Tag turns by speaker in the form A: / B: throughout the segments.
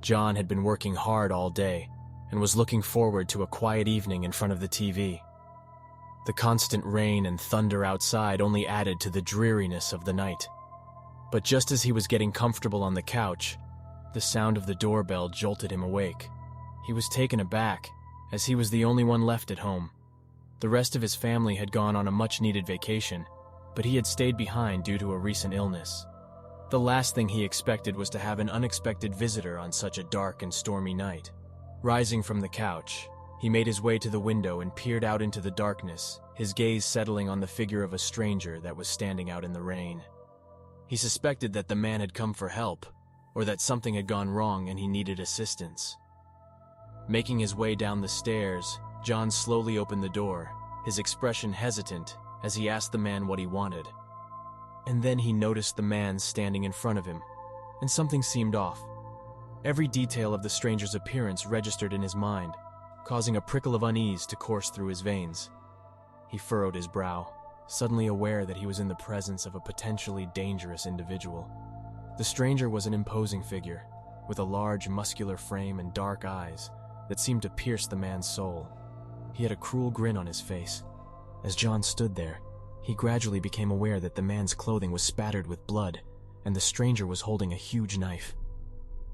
A: John had been working hard all day and was looking forward to a quiet evening in front of the TV. The constant rain and thunder outside only added to the dreariness of the night. But just as he was getting comfortable on the couch, the sound of the doorbell jolted him awake. He was taken aback, as he was the only one left at home. The rest of his family had gone on a much-needed vacation, but he had stayed behind due to a recent illness. The last thing he expected was to have an unexpected visitor on such a dark and stormy night. Rising from the couch, he made his way to the window and peered out into the darkness, his gaze settling on the figure of a stranger that was standing out in the rain. He suspected that the man had come for help, or that something had gone wrong and he needed assistance. Making his way down the stairs, John slowly opened the door, his expression hesitant as he asked the man what he wanted. And then he noticed the man standing in front of him, and something seemed off. Every detail of the stranger's appearance registered in his mind, causing a prickle of unease to course through his veins. He furrowed his brow, suddenly aware that he was in the presence of a potentially dangerous individual. The stranger was an imposing figure, with a large, muscular frame and dark eyes that seemed to pierce the man's soul. He had a cruel grin on his face. As John stood there, he gradually became aware that the man's clothing was spattered with blood, and the stranger was holding a huge knife.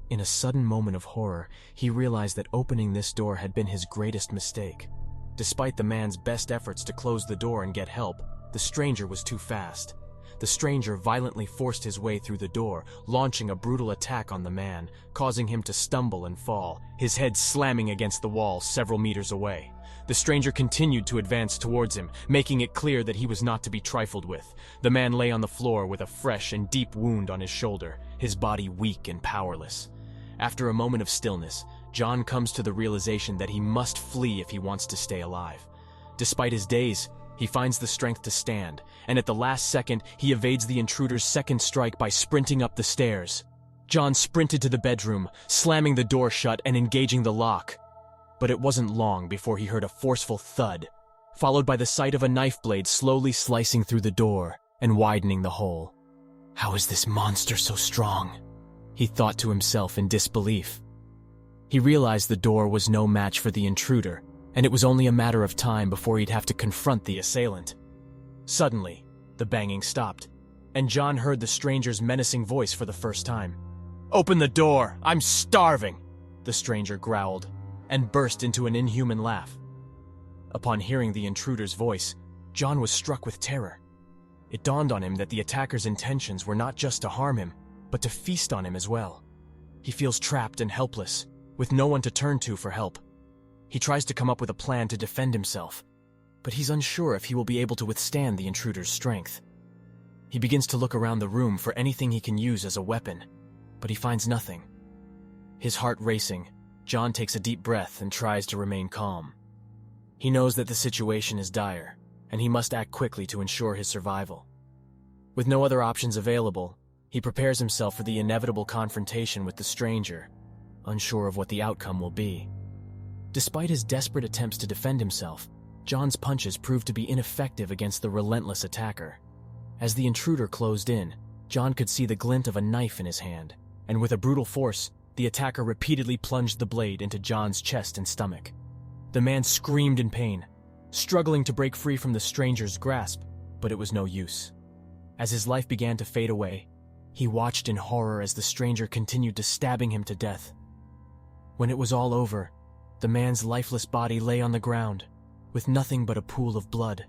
A: In a sudden moment of horror, he realized that opening this door had been his greatest mistake. Despite the man's best efforts to close the door and get help, the stranger was too fast. The stranger violently forced his way through the door, launching a brutal attack on the man, causing him to stumble and fall, his head slamming against the wall several meters away. The stranger continued to advance towards him, making it clear that he was not to be trifled with. The man lay on the floor with a fresh and deep wound on his shoulder, his body weak and powerless. After a moment of stillness, John comes to the realization that he must flee if he wants to stay alive. Despite his daze, he finds the strength to stand, and at the last second, he evades the intruder's second strike by sprinting up the stairs. John sprinted to the bedroom, slamming the door shut and engaging the lock. But it wasn't long before he heard a forceful thud, followed by the sight of a knife blade slowly slicing through the door and widening the hole. "How is this monster so strong?" he thought to himself in disbelief. He realized the door was no match for the intruder, and it was only a matter of time before he'd have to confront the assailant. Suddenly, the banging stopped, and John heard the stranger's menacing voice for the first time. "Open the door! I'm starving!" the stranger growled, and burst into an inhuman laugh. Upon hearing the intruder's voice, John was struck with terror. It dawned on him that the attacker's intentions were not just to harm him, but to feast on him as well. He feels trapped and helpless, with no one to turn to for help. He tries to come up with a plan to defend himself, but he's unsure if he will be able to withstand the intruder's strength. He begins to look around the room for anything he can use as a weapon, but he finds nothing. His heart racing, John takes a deep breath and tries to remain calm. He knows that the situation is dire, and he must act quickly to ensure his survival. With no other options available, he prepares himself for the inevitable confrontation with the stranger, unsure of what the outcome will be. Despite his desperate attempts to defend himself, John's punches proved to be ineffective against the relentless attacker. As the intruder closed in, John could see the glint of a knife in his hand, and with a brutal force, the attacker repeatedly plunged the blade into John's chest and stomach. The man screamed in pain, struggling to break free from the stranger's grasp, but it was no use. As his life began to fade away, he watched in horror as the stranger continued to stabbing him to death. When it was all over, the man's lifeless body lay on the ground, with nothing but a pool of blood.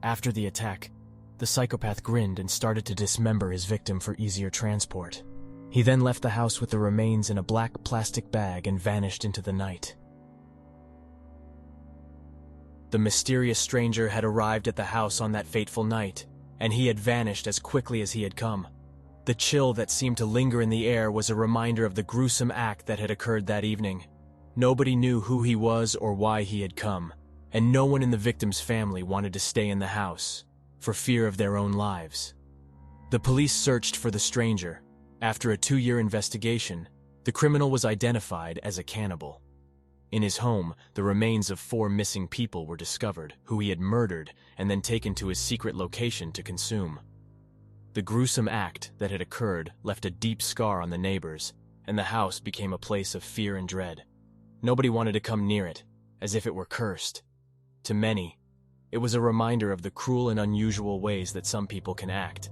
A: After the attack, the psychopath grinned and started to dismember his victim for easier transport. He then left the house with the remains in a black plastic bag and vanished into the night. The mysterious stranger had arrived at the house on that fateful night, and he had vanished as quickly as he had come. The chill that seemed to linger in the air was a reminder of the gruesome act that had occurred that evening. Nobody knew who he was or why he had come, and no one in the victim's family wanted to stay in the house, for fear of their own lives. The police searched for the stranger. After a 2-year investigation, the criminal was identified as a cannibal. In his home, the remains of 4 missing people were discovered, who he had murdered and then taken to his secret location to consume. The gruesome act that had occurred left a deep scar on the neighbors, and the house became a place of fear and dread. Nobody wanted to come near it, as if it were cursed. To many, it was a reminder of the cruel and unusual ways that some people can act.